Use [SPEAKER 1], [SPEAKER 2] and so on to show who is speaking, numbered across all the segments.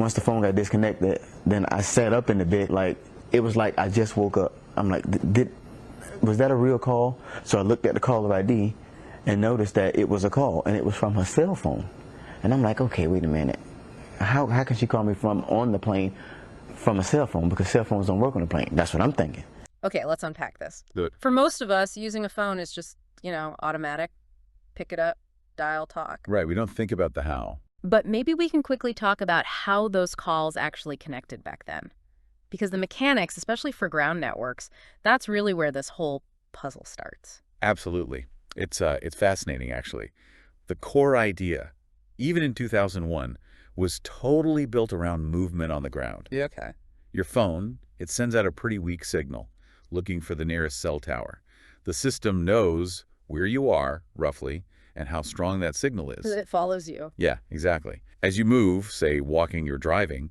[SPEAKER 1] Once the phone got disconnected, then I sat up in the bed like, it was like I just woke up. I'm like, was that a real call? So I looked at the caller ID and noticed that it was a call, and it was from her cell phone. And I'm like, okay, wait a minute. How can she call me from on the plane from a cell phone? Because cell phones don't work on the plane. That's what I'm thinking.
[SPEAKER 2] Okay, let's unpack this.
[SPEAKER 3] Do it.
[SPEAKER 2] For most of us, using a phone is just, automatic. Pick it up, dial, talk.
[SPEAKER 3] Right, we don't think about the how.
[SPEAKER 2] But maybe we can quickly talk about how those calls actually connected back then. Because the mechanics, especially for ground networks, that's really where this whole puzzle starts.
[SPEAKER 3] Absolutely. It's fascinating, actually. The core idea, even in 2001, was totally built around movement on the ground.
[SPEAKER 2] Yeah, okay.
[SPEAKER 3] Your phone, it sends out a pretty weak signal, looking for the nearest cell tower. The system knows where you are, roughly, and how strong that signal is.
[SPEAKER 2] It follows you.
[SPEAKER 3] Yeah, exactly. As you move, say walking or driving,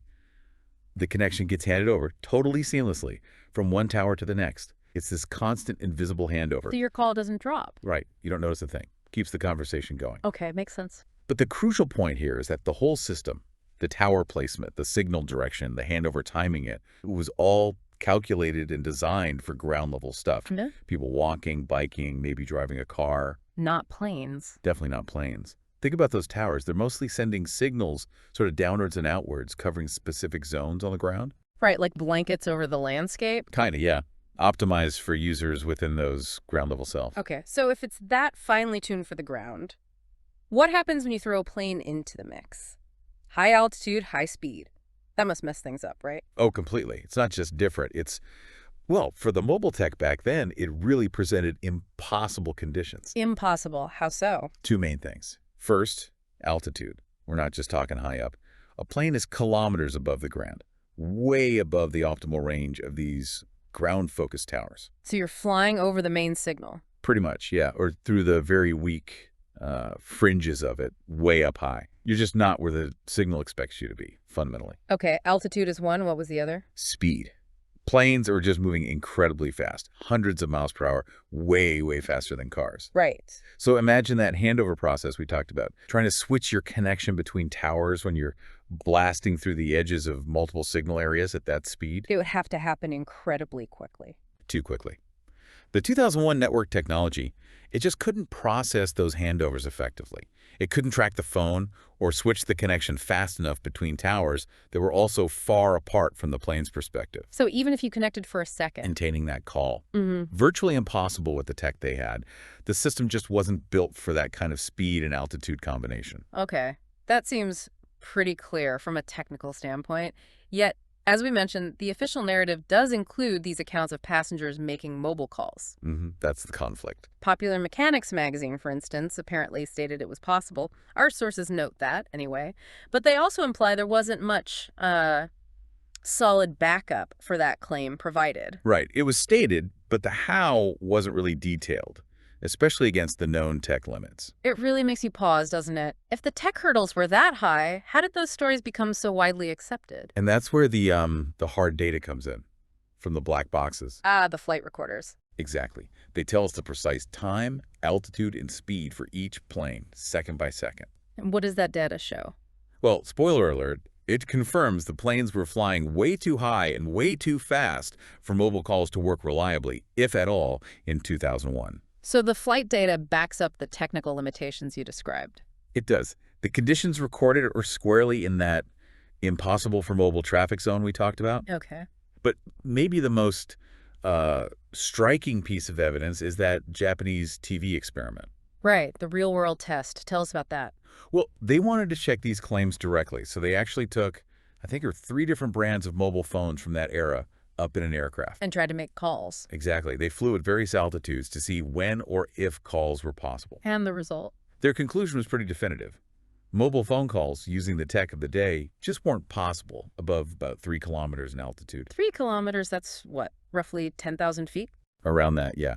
[SPEAKER 3] the connection gets handed over totally seamlessly from one tower to the next. It's this constant invisible handover.
[SPEAKER 2] So your call doesn't drop.
[SPEAKER 3] Right. You don't notice a thing. Keeps the conversation going.
[SPEAKER 2] Okay, makes sense.
[SPEAKER 3] But the crucial point here is that the whole system, the tower placement, the signal direction, the handover timing it was all calculated and designed for ground level stuff.
[SPEAKER 2] Yeah.
[SPEAKER 3] People walking, biking, maybe driving a car.
[SPEAKER 2] Not planes.
[SPEAKER 3] Definitely not planes. Think about those towers. They're mostly sending signals sort of downwards and outwards, covering specific zones on the ground.
[SPEAKER 2] Right, like blankets over the landscape?
[SPEAKER 3] Kind of, yeah. Optimized for users within those ground level cells.
[SPEAKER 2] Okay, so if it's that finely tuned for the ground, what happens when you throw a plane into the mix? High altitude, high speed. That must mess things up, right?
[SPEAKER 3] Oh, completely. It's not just different. Well, for the mobile tech back then, it really presented impossible conditions.
[SPEAKER 2] Impossible. How so?
[SPEAKER 3] Two main things. First, altitude. We're not just talking high up. A plane is kilometers above the ground, way above the optimal range of these ground-focused towers.
[SPEAKER 2] So you're flying over the main signal?
[SPEAKER 3] Pretty much, yeah, or through the very weak fringes of it, way up high. You're just not where the signal expects you to be, fundamentally.
[SPEAKER 2] Okay, altitude is one. What was the other?
[SPEAKER 3] Speed. Planes are just moving incredibly fast, hundreds of miles per hour, way, way faster than cars.
[SPEAKER 2] Right.
[SPEAKER 3] So imagine that handover process we talked about, trying to switch your connection between towers when you're blasting through the edges of multiple signal areas at that speed.
[SPEAKER 2] It would have to happen incredibly quickly.
[SPEAKER 3] Too quickly. The 2001 network technology, it just couldn't process those handovers effectively. It couldn't track the phone or switch the connection fast enough between towers that were also far apart from the plane's perspective.
[SPEAKER 2] So even if you connected for a second.
[SPEAKER 3] Maintaining that call. Virtually impossible with the tech they had. The system just wasn't built for that kind of speed and altitude combination.
[SPEAKER 2] Okay. That seems pretty clear from a technical standpoint. Yet, as we mentioned, the official narrative does include these accounts of passengers making mobile calls.
[SPEAKER 3] That's the conflict.
[SPEAKER 2] Popular Mechanics magazine, for instance, apparently stated it was possible. Our sources note that, anyway. But they also imply there wasn't much solid backup for that claim provided.
[SPEAKER 3] Right. It was stated, but the how wasn't really detailed, especially against the known tech limits.
[SPEAKER 2] It really makes you pause, doesn't it? If the tech hurdles were that high, how did those stories become so widely accepted?
[SPEAKER 3] And that's where the hard data comes in, from the black boxes.
[SPEAKER 2] Ah, the flight recorders.
[SPEAKER 3] Exactly. They tell us the precise time, altitude, and speed for each plane, second by second.
[SPEAKER 2] And what does that data show?
[SPEAKER 3] Well, spoiler alert, it confirms the planes were flying way too high and way too fast for mobile calls to work reliably, if at all, in 2001.
[SPEAKER 2] So the flight data backs up the technical limitations you described.
[SPEAKER 3] It does. The conditions recorded are squarely in that impossible for mobile traffic zone we talked about.
[SPEAKER 2] Okay.
[SPEAKER 3] But maybe the most striking piece of evidence is that Japanese TV experiment.
[SPEAKER 2] Right, the real-world test. Tell us about that.
[SPEAKER 3] Well, they wanted to check these claims directly, so they actually took, I think, 3 different brands of mobile phones from that era up in an aircraft.
[SPEAKER 2] And tried to make calls.
[SPEAKER 3] Exactly. They flew at various altitudes to see when or if calls were possible.
[SPEAKER 2] And the result?
[SPEAKER 3] Their conclusion was pretty definitive. Mobile phone calls using the tech of the day just weren't possible above about 3 kilometers in altitude.
[SPEAKER 2] 3 kilometers, that's what, roughly 10,000 feet?
[SPEAKER 3] Around that, yeah.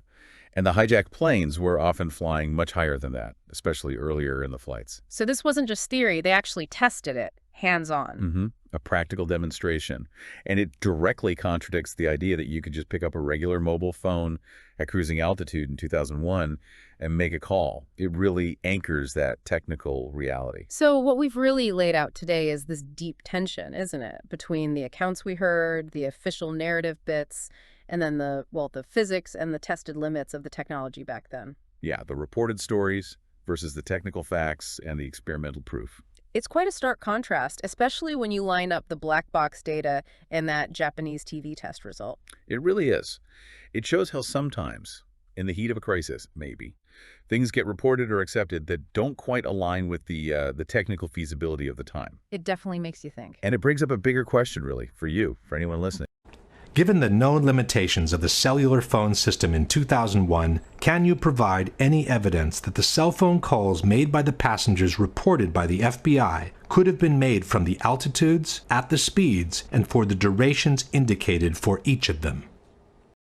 [SPEAKER 3] And the hijacked planes were often flying much higher than that, especially earlier in the flights.
[SPEAKER 2] So this wasn't just theory, they actually tested it, hands-on.
[SPEAKER 3] a practical demonstration. And it directly contradicts the idea that you could just pick up a regular mobile phone at cruising altitude in 2001 and make a call. It really anchors that technical reality.
[SPEAKER 2] So what we've really laid out today is this deep tension, isn't it, between the accounts we heard, the official narrative bits, and then the physics and the tested limits of the technology back then.
[SPEAKER 3] Yeah, the reported stories versus the technical facts and the experimental proof.
[SPEAKER 2] It's quite a stark contrast, especially when you line up the black box data and that Japanese TV test result.
[SPEAKER 3] It really is. It shows how sometimes, in the heat of a crisis, maybe, things get reported or accepted that don't quite align with the technical feasibility of the time.
[SPEAKER 2] It definitely makes you think.
[SPEAKER 3] And it brings up a bigger question, really, for you, for anyone listening.
[SPEAKER 4] Given the known limitations of the cellular phone system in 2001, can you provide any evidence that the cell phone calls made by the passengers reported by the FBI could have been made from the altitudes, at the speeds, and for the durations indicated for each of them?